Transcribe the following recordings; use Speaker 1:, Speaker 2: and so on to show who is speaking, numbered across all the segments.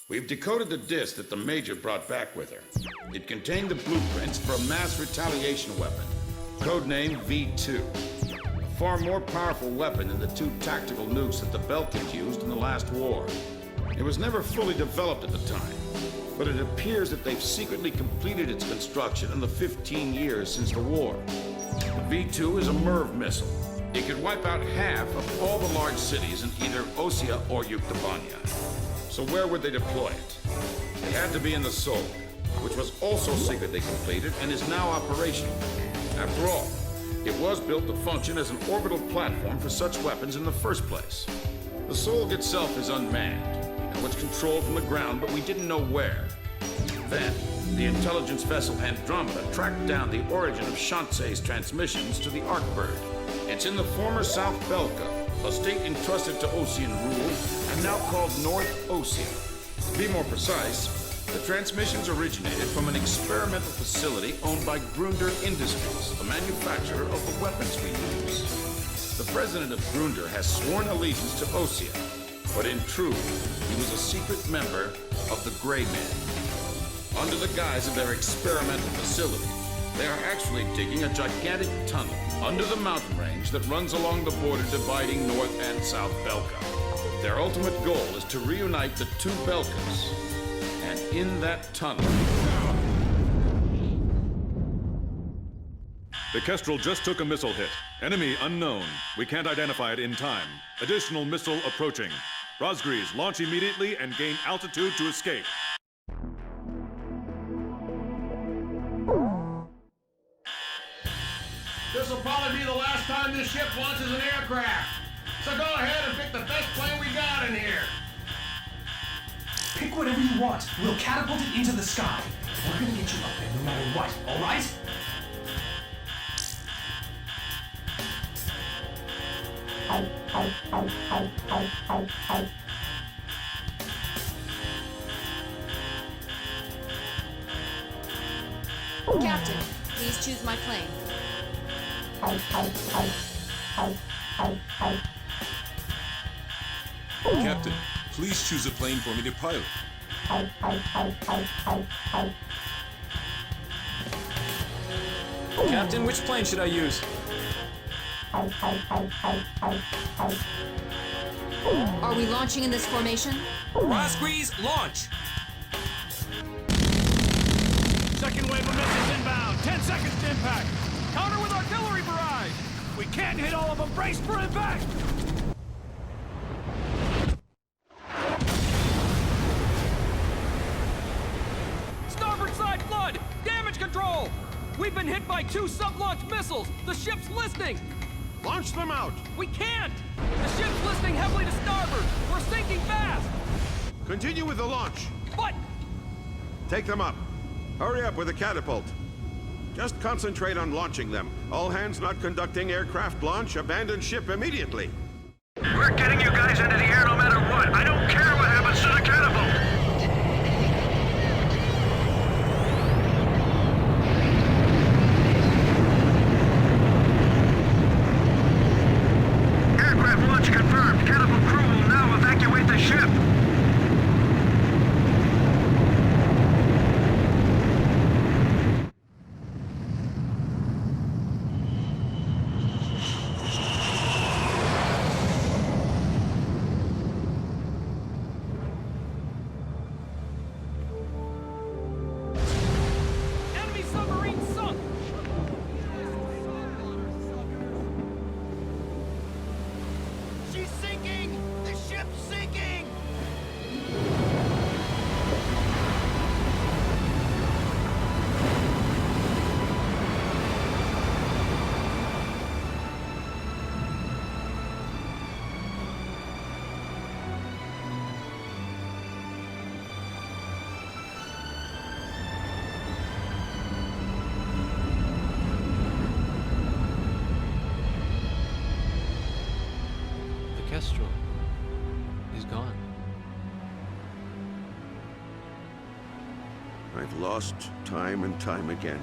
Speaker 1: We've decoded the disc that the Major brought back with her. It contained the blueprints for a mass retaliation weapon, codenamed V2. A far more powerful weapon than the two tactical nukes that the Belkans used in the last war. It was never fully developed at the time, but it appears that they've secretly completed its construction in the 15 years since the war. The V2 is a MIRV missile. It could wipe out half of all the large cities in either Osea or Yuktobania. So where would they deploy it? It had to be in the SOLG, which was also secretly completed and is now operational. After all, it was built to function as an orbital platform for such weapons in the first place. The SOLG itself is unmanned. It was controlled from the ground, but we didn't know where. Then, the intelligence vessel Andromeda tracked down the origin of Shantzei's transmissions to the Arkbird. It's in the former South Belka, a state entrusted to Osean rule and now called North Osea. To be more precise, the transmissions originated from an experimental facility owned by Grunder Industries, the manufacturer of the weapons we use. The president of Grunder has sworn allegiance to Osea, but in truth, he was a secret member of the Gray Men. Under the guise of their experimental facility, they are actually digging a gigantic tunnel under the mountain range that runs along the border dividing North and South Belka. Their ultimate goal is to reunite the two Belkas. And in that tunnel...
Speaker 2: The Kestrel just took a missile hit. Enemy unknown. We can't identify it in time. Additional missile approaching. Rosgrees, launch immediately and gain altitude to escape.
Speaker 3: This will probably be the last time this ship launches an aircraft. So go ahead and pick the best plane we got in here.
Speaker 4: Pick whatever you want. We'll catapult it into the sky. We're gonna get you up there no matter what, all right?
Speaker 5: Captain, please choose my plane.
Speaker 6: Captain, please choose a plane for me to pilot.
Speaker 7: Captain, which plane should I use?
Speaker 5: Are we launching in this formation?
Speaker 7: Rosgrees, launch!
Speaker 8: Second wave of missiles inbound. 10 seconds to impact. Counter with artillery barrage. We can't hit all of them. Brace for impact. Starboard side flood. Damage control. We've been hit by 2 sub-launch missiles. The ship's listing.
Speaker 3: Launch them out.
Speaker 8: We can't. The ship's listing heavily to starboard. We're sinking fast.
Speaker 3: Continue with the launch.
Speaker 8: But
Speaker 3: Take them up. Hurry up with the catapult. Just concentrate on launching them. All hands not conducting aircraft launch, abandon ship immediately.
Speaker 9: We're getting you guys into the air no matter what. I don't care what happens to the catapult. Aircraft launch confirmed. Catapult crew will now evacuate the ship.
Speaker 8: enemy submarine sunk. She's sinking. The ship's sinking.
Speaker 7: The Kestrel is gone.
Speaker 3: I've lost time and time again.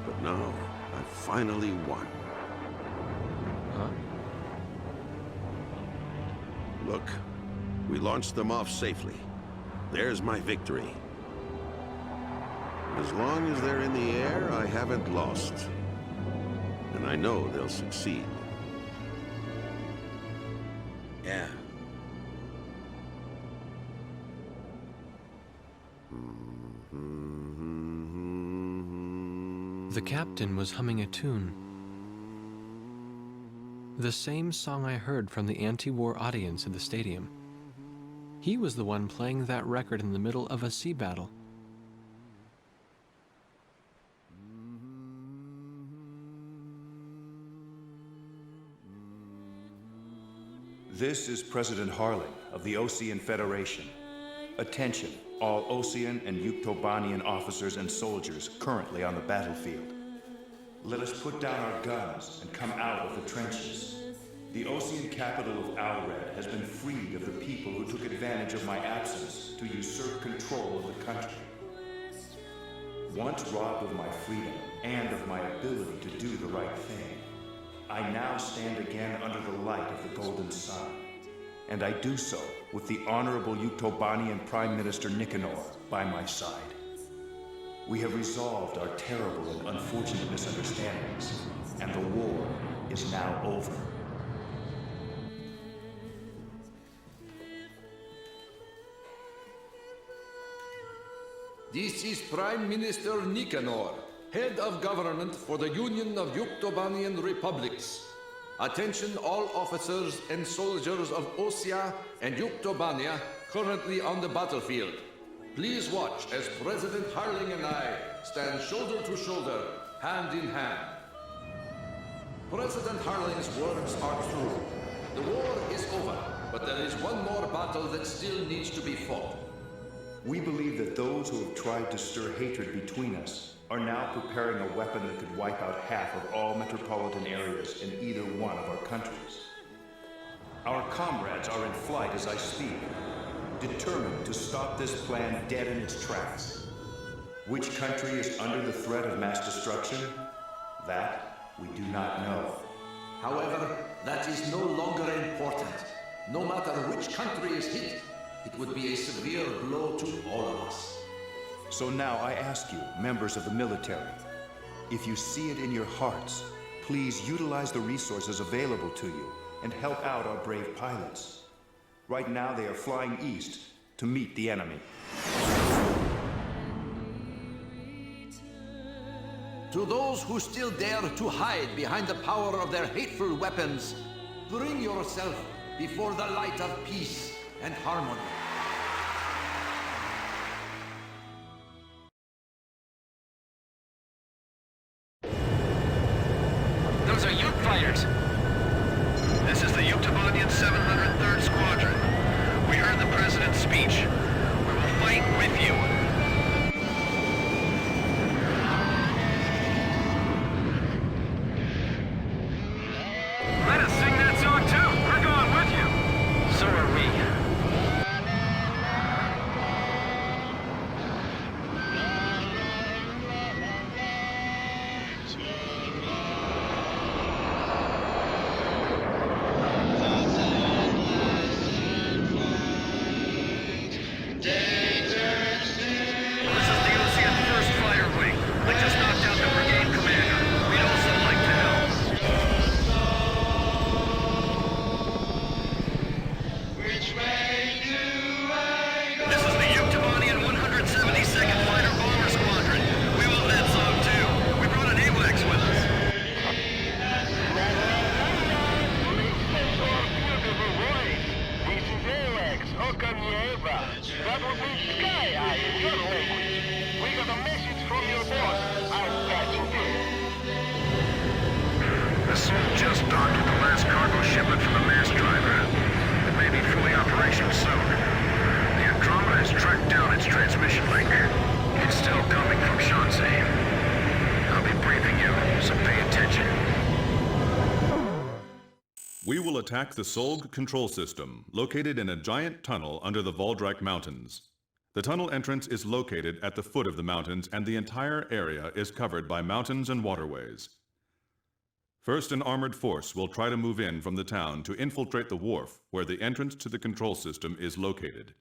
Speaker 3: But now, I've finally won.
Speaker 7: Huh?
Speaker 3: Look, we launched them off safely. there's my victory. As long as they're in the air, I haven't lost. And I know they'll succeed.
Speaker 1: Yeah.
Speaker 7: The captain was humming a tune. The same song I heard from the anti-war audience at the stadium. He was the one playing that record in the middle of a sea battle.
Speaker 10: This is President Harling of the Osean Federation. Attention, all Osean and Yuktobanian officers and soldiers currently on the battlefield. Let us put down our guns and come out of the trenches. The Osean capital of Alred has been freed of the people who took advantage of my absence to usurp control of the country. Once robbed of my freedom and of my ability to do the right thing, I now stand again under the light of the Golden Sun. And I do so with the Honorable Yuktobanian Prime Minister Nicanor by my side. We have resolved our terrible and unfortunate misunderstandings, and the war is now over.
Speaker 11: This is Prime Minister Nicanor, head of government for the Union of Yuktobanian Republics. Attention all officers and soldiers of Osea and Yuktobania currently on the battlefield. Please watch as President Harling and I stand shoulder to shoulder, hand in hand. President Harling's words are true. The war is over, but there is one more battle that still needs to be fought.
Speaker 10: We believe that those who have tried to stir hatred between us are now preparing a weapon that could wipe out half of all metropolitan areas in either one of our countries. Our comrades are in flight as I speak, determined to stop this plan dead in its tracks. Which country is under the threat of mass destruction? That we do not know.
Speaker 11: However, that is no longer important. No matter which country is hit, it would be a severe blow to all of us.
Speaker 10: So now I ask you, members of the military, if you see it in your hearts, please utilize the resources available to you and help out our brave pilots. Right now they are flying east to meet the enemy.
Speaker 11: To those who still dare to hide behind the power of their hateful weapons, bring yourself before the light of peace and harmony.
Speaker 9: Those are Yuk fighters. This is the Yuktobanian 703rd Squadron. We heard the President's speech. We will fight with you. Let us sing that song too. We're going with you. So are we. The SOLG just docked with the last cargo shipment for the mass driver. It may be fully operational soon. The Andromeda has tracked down its transmission link. It's still coming from Shanxi. I'll be briefing you, so pay attention.
Speaker 2: We will attack the SOLG control system, located in a giant tunnel under the Voldrak Mountains. The tunnel entrance is located at the foot of the mountains, and the entire area is covered by mountains and waterways. First, an armored force will try to move in from the town to infiltrate the wharf where the entrance to the control system is located.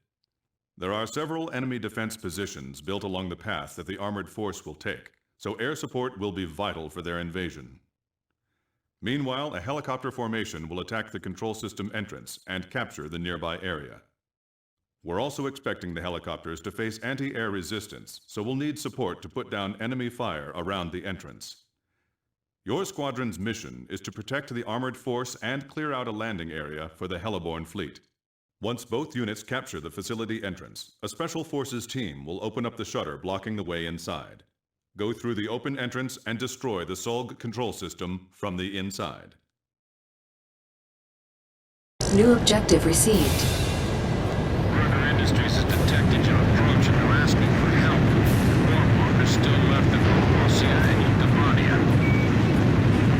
Speaker 2: There are several enemy defense positions built along the path that the armored force will take, so air support will be vital for their invasion. Meanwhile, a helicopter formation will attack the control system entrance and capture the nearby area. We're also expecting the helicopters to face anti-air resistance, so we'll need support to put down enemy fire around the entrance. Your squadron's mission is to protect the armored force and clear out a landing area for the heliborne fleet. Once both units capture the facility entrance, a special forces team will open up the shutter blocking the way inside. Go through the open entrance and destroy the SOLG control system from the inside.
Speaker 12: New objective received.
Speaker 9: Burger Industries has detected your approach and are asking for help. Warmongers still left in Russia and Yugoslav.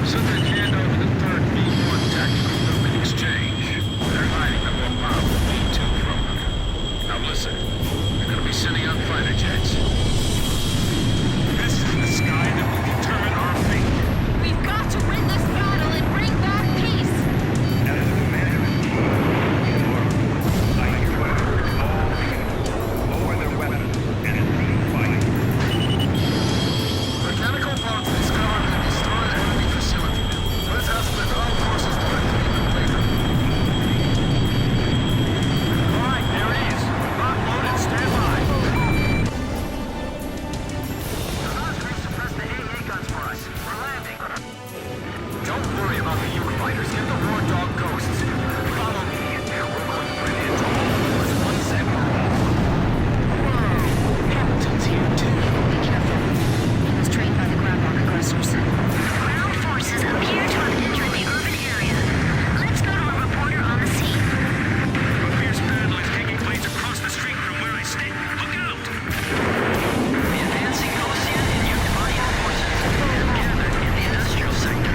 Speaker 9: So they hand over the third B-1 tactical nuke in exchange. They're hiding the more powerful B-2 from them. Now listen, they're going to be sending out fighter jets. This is the sky that will determine our fate.
Speaker 5: We've got to win this battle and bring back peace!
Speaker 10: As the commander in chief, I hereby urge all units to lower their weapons and cease fighting.
Speaker 9: Mechanical parts discovered and destroyed enemy facility. Let's have split all forces to activate later. Alright, there it is. Lock, load, and stand by. Suppress the AA guns for us. We're landing. Don't worry about the Uke fighters. Get the war dog ghosts. Follow me. We're going for an end to all wars. One sec, we're off. Whoa! Hamilton's here, too.
Speaker 12: Be careful. He was trained by the Grablock aggressors.
Speaker 13: Ground forces appear to have entered the urban area. Let's go to a reporter on the scene.
Speaker 9: A fierce battle is taking place across the street from where I stand. Look out! The advancing Ocean and Yugoslav forces have gathered in the industrial sector.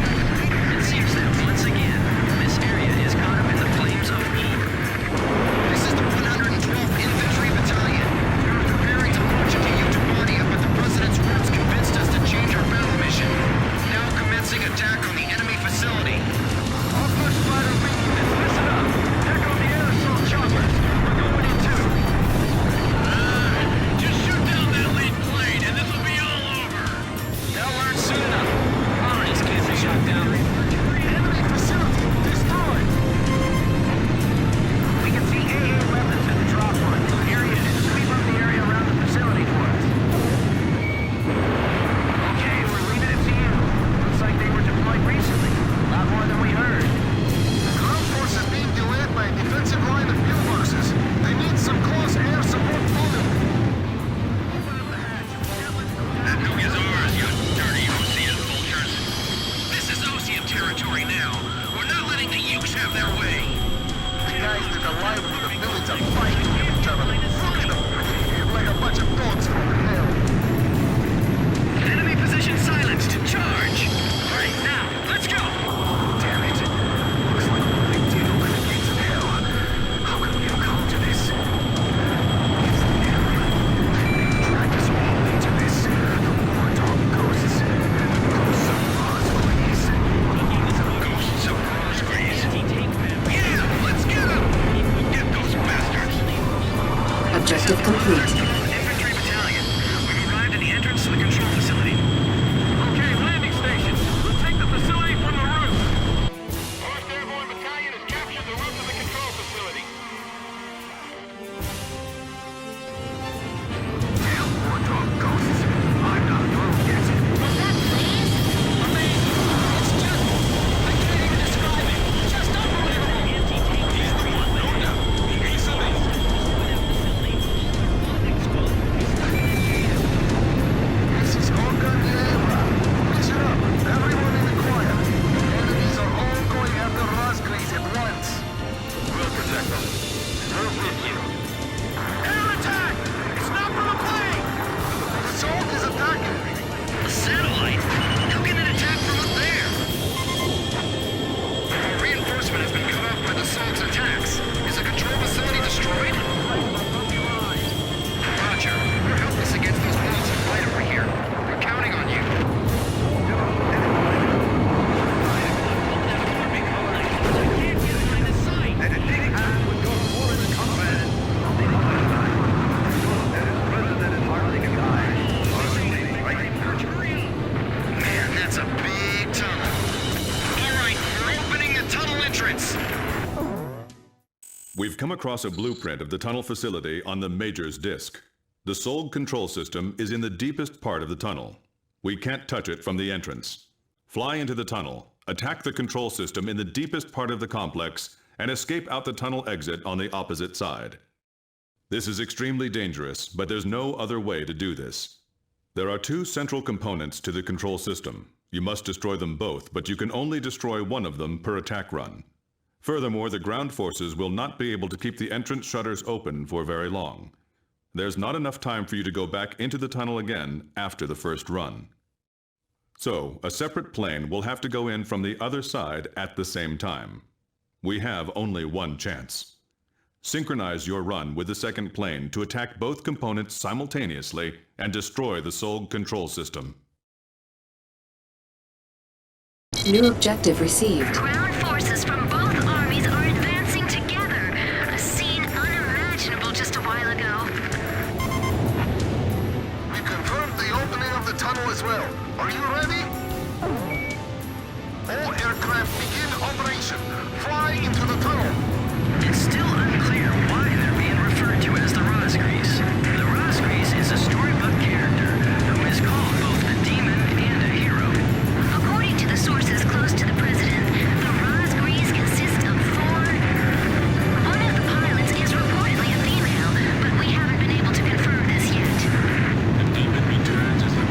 Speaker 9: It seems that once again, this area is caught up in the flames of heat. This is the 112th Infantry Battalion. We were preparing to launch into Yugoslav, but the President's words convinced us to change our battle mission. Now commencing attack on the enemy facility. All first fighter wing units, listen up. Check on the air assault choppers. We're going in too. Just shoot down that lead plane and this will be all over. They'll learn soon enough. Colonies can't be shot down. Enemy facility destroyed. We can see AA weapons in the drop point. Area and sweep up the area around the facility for us. Okay, we're leaving it to you. Looks like they were deployed recently. A lot more than we heard. The ground force is being delayed by a defensive line of fuel boxes. They need some close air support moving. That nuke is ours, you dirty Osean vultures. This is Osean territory now. We're not letting the Ukes have their way. The guys to the line with the village are fighting each other. Look at them. Like a bunch of dogs from hell. Enemy position silenced. Charge! Alright, now, let's go! Damn it. Looks like a big deal with the gates of hell. How could we have come to this? It's the area. They dragged us all into this. The war dog ghosts. Ghosts of Rosgreaves. Ghosts of Rosgreaves. Yeah, let's get them! Get those bastards!
Speaker 12: Objective complete.
Speaker 9: Infantry battalion. We've arrived at the entrance to the control facility. Okay, landing station. We'll take the facility from the roof. 4th Airborne Battalion has captured the roof of the control facility. Damn war dog ghosts. I'm not through yet.
Speaker 5: Was that please?
Speaker 9: Amazing. It's just... I can't even describe it. Just unbelievable. He's the one, no doubt. The ace of ace. entrance!
Speaker 2: We've come across a blueprint of the tunnel facility on the Major's disk. The SOLG control system is in the deepest part of the tunnel. We can't touch it from the entrance. Fly into the tunnel, attack the control system in the deepest part of the complex, and escape out the tunnel exit on the opposite side. This is extremely dangerous, but there's no other way to do this. There are two central components to the control system. You must destroy them both, but you can only destroy one of them per attack run. Furthermore, the ground forces will not be able to keep the entrance shutters open for very long. There's not enough time for you to go back into the tunnel again after the first run. So, a separate plane will have to go in from the other side at the same time. We have only one chance. Synchronize your run with the second plane to attack both components simultaneously and destroy the SOLG control system.
Speaker 12: New objective received.
Speaker 13: Ground forces from both armies are advancing together. A scene unimaginable just a while ago.
Speaker 9: We confirmed the opening of the tunnel as well. Are you ready? All aircraft begin operation. Fly into the tunnel.
Speaker 14: It's still unclear why they're being referred to as the Rosgrease. The Rosgrease is a storybook character who is called both a demon and a hero.
Speaker 13: According to the sources close to the president, the Rosgrease consists of 4. One of the pilots is reportedly a female, but we haven't been able to confirm this yet.
Speaker 9: The demon returns as a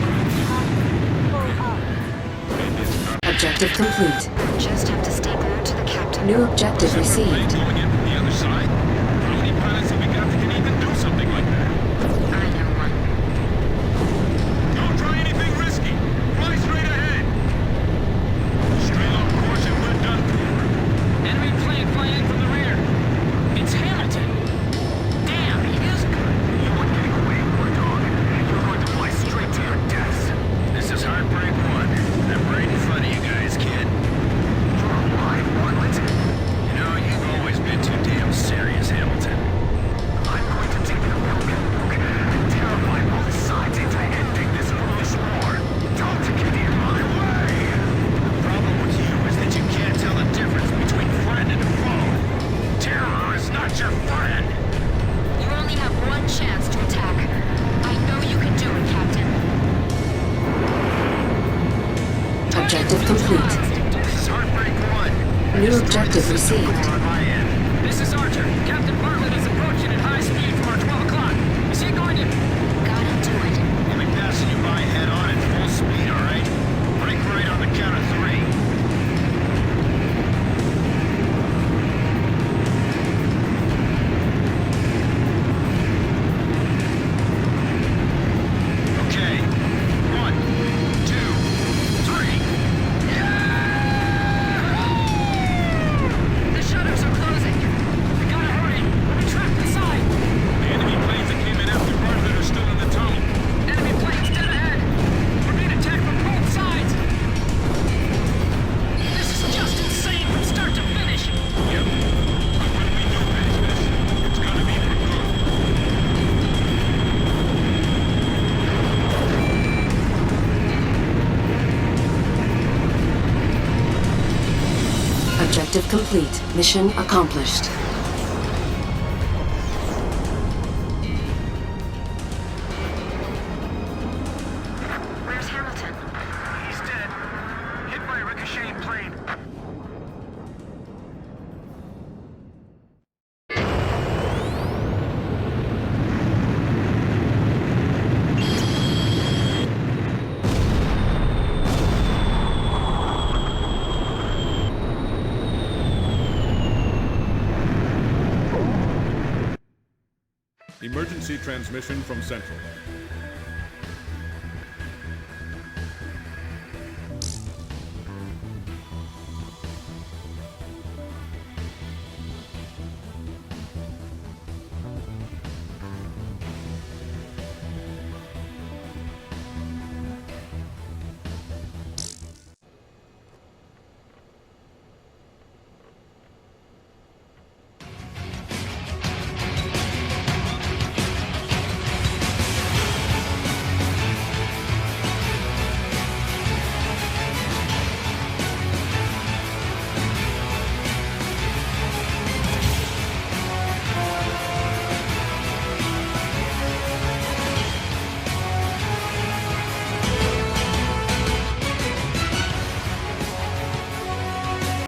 Speaker 12: Objective complete. Just have to stay glued to the captain. New objective received.
Speaker 9: going in from the other side? How many pilots have we got that can even do something like that?
Speaker 12: I know one.
Speaker 9: Don't try anything risky. Fly straight ahead. Straight off course and we're done for.
Speaker 8: Enemy plane flying in from the rear. It's Hamilton. Damn, he is good.
Speaker 9: You weren't getting away, war dog. You're going to fly straight to your deaths.
Speaker 14: This is Heartbreak 1. I'm right in front of you guys, kid.
Speaker 9: You're alive, Bartlett.
Speaker 14: You know, you've always been too damn serious, Hamilton.
Speaker 9: I'm going to take the broken book and terrify both sides into ending this foolish war. Don't get in my way!
Speaker 14: The problem with you is that you can't tell the difference between friend and foe.
Speaker 9: Terror is not your friend!
Speaker 12: You only have one chance to attack. I know you can do it, Captain. Objective complete.
Speaker 14: This is Heartbreak 1.
Speaker 12: New objective received.
Speaker 14: On my end.
Speaker 8: This is Archer. Captain Bartlett is approaching at high speed from our 12 o'clock. Is he going to...
Speaker 12: Gotta do it.
Speaker 14: I'll be passing you by head on at full speed, all right? Break right on the count of 3. Okay. 1, 2, 3.
Speaker 8: The shutters are closing. We gotta hurry. Let me track the side.
Speaker 9: The enemy planes that came in after Bartlett are still in the tunnel.
Speaker 8: Enemy planes dead ahead. We're being attacked from both sides. This is just insane from start to finish.
Speaker 9: Yep. But when we do finish this, it's gonna be for good.
Speaker 12: Objective complete. Mission accomplished.
Speaker 13: Where's Hamilton?
Speaker 9: He's dead. Hit by a ricocheting plane.
Speaker 2: Emergency transmission from Central.